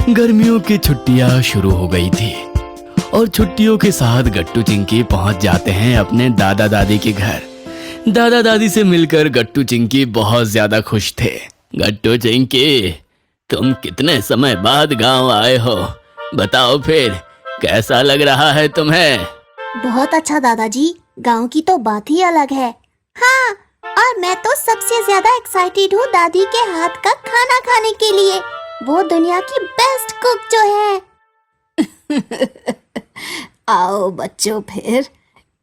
गर्मियों की छुट्टियां शुरू हो गई थी और छुट्टियों के साथ गट्टू चिंकी पहुंच जाते हैं अपने दादा दादी के घर। दादा दादी से मिलकर गट्टू चिंकी बहुत ज्यादा खुश थे। गट्टू चिंकी, तुम कितने समय बाद गांव आए हो, बताओ फिर कैसा लग रहा है तुम्हें? बहुत अच्छा दादाजी, गांव की तो बात ही अलग है। हाँ, और मैं तो सबसे ज्यादा एक्साइटेड हूँ दादी के हाथ का खाना खाने के लिए। वो दुनिया की बेस्ट कुक जो है। आओ बच्चों फिर,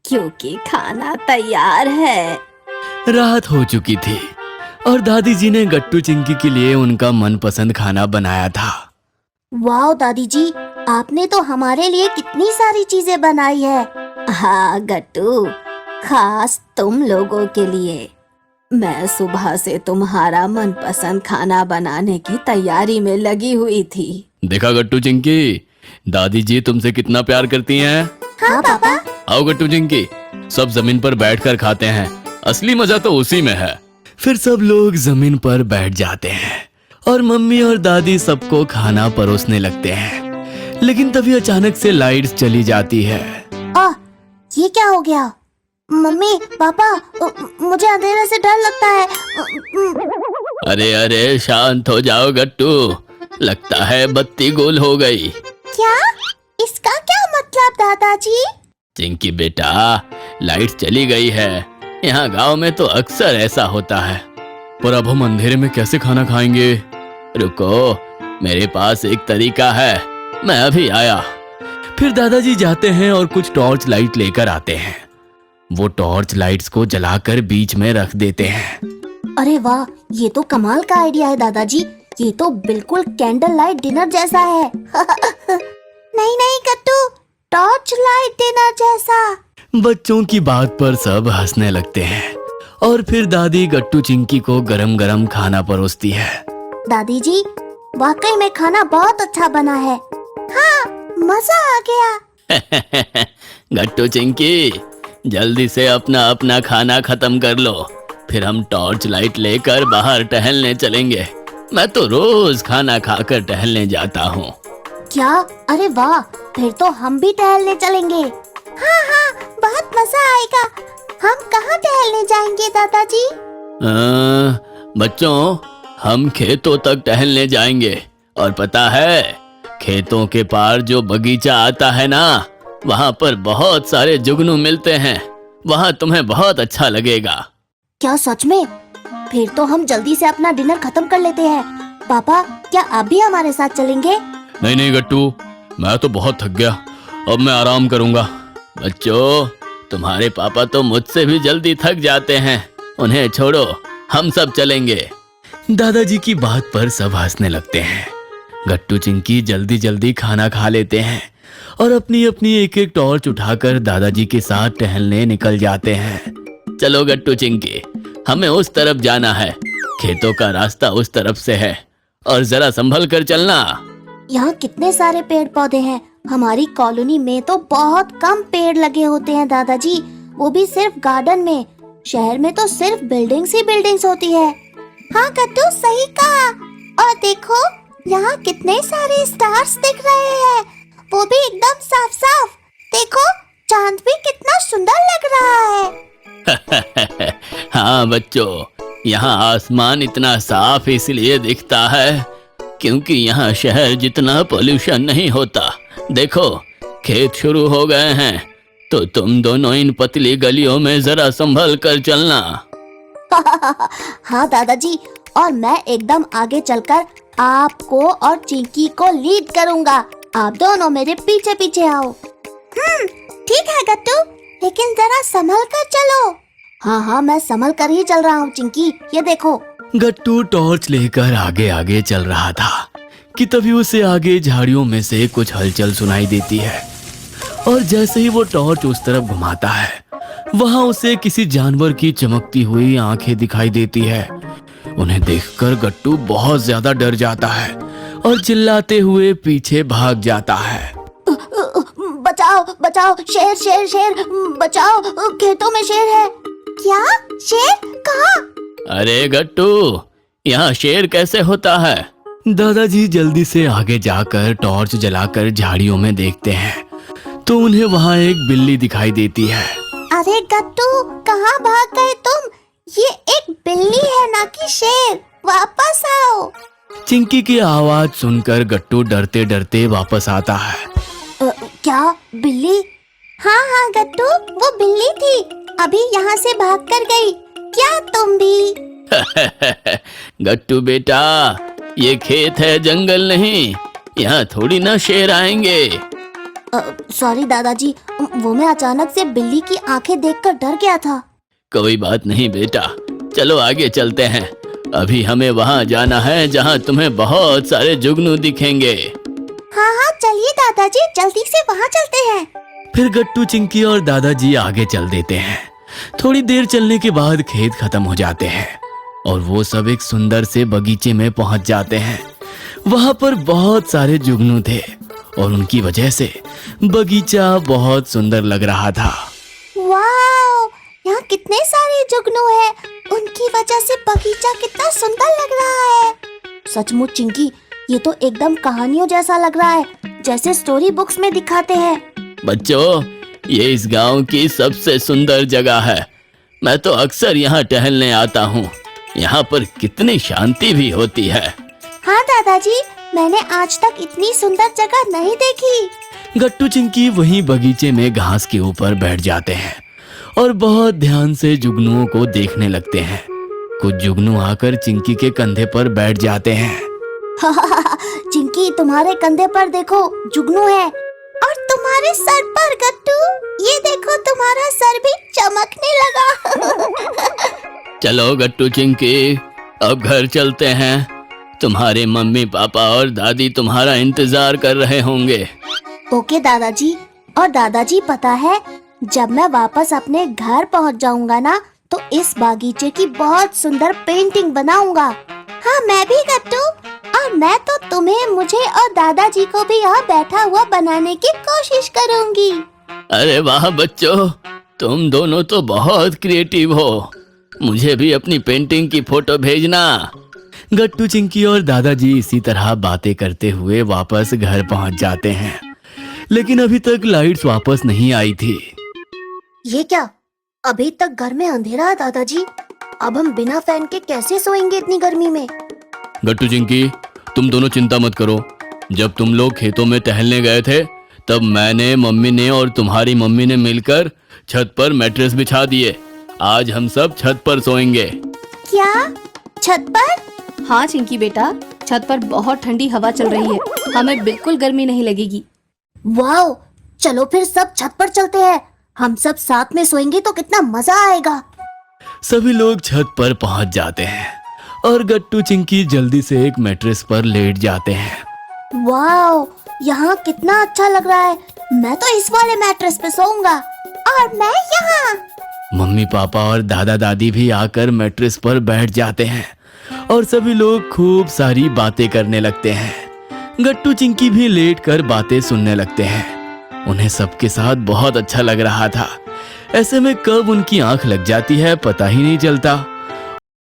क्योंकि खाना तैयार है। रात हो चुकी थी और दादी जी ने गट्टू चिंकी के लिए उनका मनपसंद खाना बनाया था। वाह दादी जी, आपने तो हमारे लिए कितनी सारी चीजें बनाई है। हाँ गट्टू, खास तुम लोगों के लिए। मैं सुबह से तुम्हारा मनपसंद खाना बनाने की तैयारी में लगी हुई थी। देखा गट्टू चिंकी, दादी जी तुमसे कितना प्यार करती हैं। हाँ पापा। आओ गट्टू चिंकी, सब जमीन पर बैठकर खाते हैं, असली मजा तो उसी में है। फिर सब लोग जमीन पर बैठ जाते हैं और मम्मी और दादी सबको खाना परोसने लगते हैं। लेकिन तभी अचानक से लाइट्स चली जाती है। ये क्या हो गया? मम्मी पापा, मुझे अंधेरे से डर लगता है। अरे अरे शांत हो जाओ गट्टू, लगता है बत्ती गुल हो गई। क्या? इसका क्या मतलब दादाजी? चिंकी बेटा, लाइट चली गई है। यहाँ गांव में तो अक्सर ऐसा होता है, पर अब हम अंधेरे में कैसे खाना खाएंगे? रुको, मेरे पास एक तरीका है, मैं अभी आया। फिर दादाजी जाते हैं और कुछ टॉर्च लाइट लेकर आते हैं। वो टॉर्च लाइट्स को जलाकर बीच में रख देते हैं। अरे वाह, ये तो कमाल का आइडिया है दादाजी। ये तो बिल्कुल कैंडल लाइट डिनर जैसा है। नहीं नहीं गट्टू, टॉर्च लाइट डिनर जैसा। बच्चों की बात पर सब हंसने लगते हैं और फिर दादी गट्टू चिंकी को गरम गरम खाना परोसती है। दादी जी, वाकई में खाना बहुत अच्छा बना है। हाँ, मजा आ गया। गट्टू चिंकी, जल्दी से अपना अपना खाना खत्म कर लो, फिर हम टॉर्च लाइट लेकर बाहर टहलने चलेंगे। मैं तो रोज खाना खाकर टहलने जाता हूँ। क्या? अरे वाह, फिर तो हम भी टहलने चलेंगे। हाँ हाँ, बहुत मजा आएगा। हम कहाँ टहलने जाएंगे दादाजी? बच्चों, हम खेतों तक टहलने जाएंगे। और पता है, खेतों के पार जो बगीचा आता है ना, वहाँ पर बहुत सारे जुगनू मिलते हैं। वहाँ तुम्हें बहुत अच्छा लगेगा। क्या सच में? फिर तो हम जल्दी से अपना डिनर खत्म कर लेते हैं। पापा, क्या आप भी हमारे साथ चलेंगे? नहीं नहीं गट्टू, मैं तो बहुत थक गया, अब मैं आराम करूँगा। बच्चों, तुम्हारे पापा तो मुझसे भी जल्दी थक जाते हैं, उन्हें छोड़ो, हम सब चलेंगे। दादाजी की बात पर सब हंसने लगते हैं। गट्टू चिंकी जल्दी जल्दी खाना खा लेते हैं और अपनी अपनी एक एक टॉर्च उठाकर दादाजी के साथ टहलने निकल जाते हैं। चलो गट्टू चिंकी, हमें उस तरफ जाना है, खेतों का रास्ता उस तरफ से है, और जरा संभल कर चलना। यहाँ कितने सारे पेड़ पौधे हैं। हमारी कॉलोनी में तो बहुत कम पेड़ लगे होते हैं दादाजी, वो भी सिर्फ गार्डन में। शहर में तो सिर्फ बिल्डिंग्स ही बिल्डिंग्स होती है। हाँ गट्टू, सही कहा। और देखो, यहाँ कितने सारे स्टार्स दिख रहे हैं, वो भी एकदम साफ साफ। देखो, चांद भी कितना सुंदर लग रहा है। हाँ बच्चों, यहाँ आसमान इतना साफ इसलिए दिखता है क्योंकि यहाँ शहर जितना पोल्यूशन नहीं होता। देखो, खेत शुरू हो गए हैं, तो तुम दोनों इन पतली गलियों में जरा संभल कर चलना। हाँ दादाजी, और मैं एकदम आगे चलकर आपको और चिंकी को लीड करूँगा। आप दोनों मेरे पीछे पीछे आओ। ठीक है गट्टू, लेकिन जरा संभल कर चलो। हाँ हाँ, मैं संभल कर ही चल रहा हूँ चिंकी, ये देखो। गट्टू टॉर्च लेकर आगे आगे चल रहा था कि तभी उसे आगे झाड़ियों में से कुछ हलचल सुनाई देती है, और जैसे ही वो टॉर्च उस तरफ घुमाता है, वहाँ उसे किसी जानवर की चमकती हुई आंखें दिखाई देती है। उन्हें देखकर गट्टू बहुत ज्यादा डर जाता है और चिल्लाते हुए पीछे भाग जाता है। बचाओ बचाओ, शेर शेर शेर, बचाओ, खेतों में शेर है। क्या? शेर? कहाँ? अरे गट्टू, यहाँ शेर कैसे होता है? दादाजी जल्दी से आगे जाकर टॉर्च जलाकर झाड़ियों में देखते हैं तो उन्हें वहाँ एक बिल्ली दिखाई देती है। अरे गट्टू, कहाँ भाग गए तुम? ये एक बिल्ली है ना कि शेर, वापस आओ। चिंकी की आवाज सुनकर गट्टू डरते डरते वापस आता है। क्या बिल्ली? हाँ गट्टू, वो बिल्ली थी, अभी यहाँ से भाग कर गई। क्या तुम भी? गट्टू बेटा, ये खेत है, जंगल नहीं। यहाँ थोड़ी ना शेर आएंगे। सॉरी दादाजी, वो मैं अचानक से बिल्ली की आंखें देखकर डर गया था। कोई बात नहीं बेटा, चलो आगे चलते हैं। अभी हमें वहाँ जाना है जहाँ तुम्हें बहुत सारे जुगनू दिखेंगे। हाँ चलिए दादाजी, जल्दी से वहाँ चलते हैं। फिर गट्टू, चिंकी और दादाजी आगे चल देते हैं। थोड़ी देर चलने के बाद खेत खत्म हो जाते हैं और वो सब एक सुंदर से बगीचे में पहुंच जाते हैं। वहाँ पर बहुत सारे जुगनू थे और उनकी वजह से बगीचा बहुत सुंदर लग रहा था। वाह, यहाँ कितने सारे जुगनू हैं, उनकी वजह से बगीचा कितना सुंदर लग रहा है। सचमुच चिंकी, ये तो एकदम कहानियों जैसा लग रहा है, जैसे स्टोरी बुक्स में दिखाते हैं। बच्चों, ये इस गांव की सबसे सुंदर जगह है। मैं तो अक्सर यहाँ टहलने आता हूँ। यहाँ पर कितनी शांति भी होती है। हाँ दादाजी, मैंने आज तक इतनी सुंदर जगह नहीं देखी। गट्टू चिंकी वहीं बगीचे में घास के ऊपर बैठ जाते हैं और बहुत ध्यान से जुगनुओं को देखने लगते हैं। कुछ जुगनू आकर चिंकी के कंधे पर बैठ जाते हैं। चिंकी, तुम्हारे कंधे पर देखो, जुगनू है, और तुम्हारे सर पर गट्टू, ये देखो तुम्हारा सर भी चमकने लगा। चलो गट्टू चिंकी, अब घर चलते हैं। तुम्हारे मम्मी पापा और दादी तुम्हारा इंतजार कर रहे होंगे। ओके दादाजी। और दादाजी, पता है, जब मैं वापस अपने घर पहुंच जाऊंगा ना, तो इस बागीचे की बहुत सुंदर पेंटिंग बनाऊंगा। हाँ मैं भी गट्टू, और मैं तो तुम्हें, मुझे और दादाजी को भी यहाँ बैठा हुआ बनाने की कोशिश करूंगी। अरे वाह बच्चों, तुम दोनों तो बहुत क्रिएटिव हो। मुझे भी अपनी पेंटिंग की फोटो भेजना। गट्टू चिंकी और दादाजी इसी तरह बातें करते हुए वापस घर पहुंच जाते हैं, लेकिन अभी तक लाइट्स वापस नहीं आई थी। ये क्या, अभी तक घर में अंधेरा है दादाजी? अब हम बिना फैन के कैसे सोएंगे इतनी गर्मी में? गट्टू चिंकी, तुम दोनों चिंता मत करो। जब तुम लोग खेतों में टहलने गए थे, तब मैंने, मम्मी ने और तुम्हारी मम्मी ने मिलकर छत पर मैट्रेस बिछा दिए। आज हम सब छत पर सोएंगे। क्या, छत पर? हाँ चिंकी बेटा, छत पर बहुत ठंडी हवा चल रही है, हमें बिल्कुल गर्मी नहीं लगेगी। वाओ, चलो फिर सब छत पर चलते हैं। हम सब साथ में सोएंगे तो कितना मजा आएगा। सभी लोग छत पर पहुंच जाते हैं और गट्टू चिंकी जल्दी से एक मैट्रेस पर लेट जाते हैं। वाओ, यहाँ कितना अच्छा लग रहा है। मैं तो इस वाले मैट्रेस पे सोऊंगा, और मैं यहाँ। मम्मी पापा और दादा दादी भी आकर मैट्रेस पर बैठ जाते हैं और सभी लोग खूब सारी बातें करने लगते हैं। गट्टू चिंकी भी लेट कर बातें सुनने लगते हैं। उन्हें सबके साथ बहुत अच्छा लग रहा था। ऐसे में कब उनकी आंख लग जाती है पता ही नहीं चलता।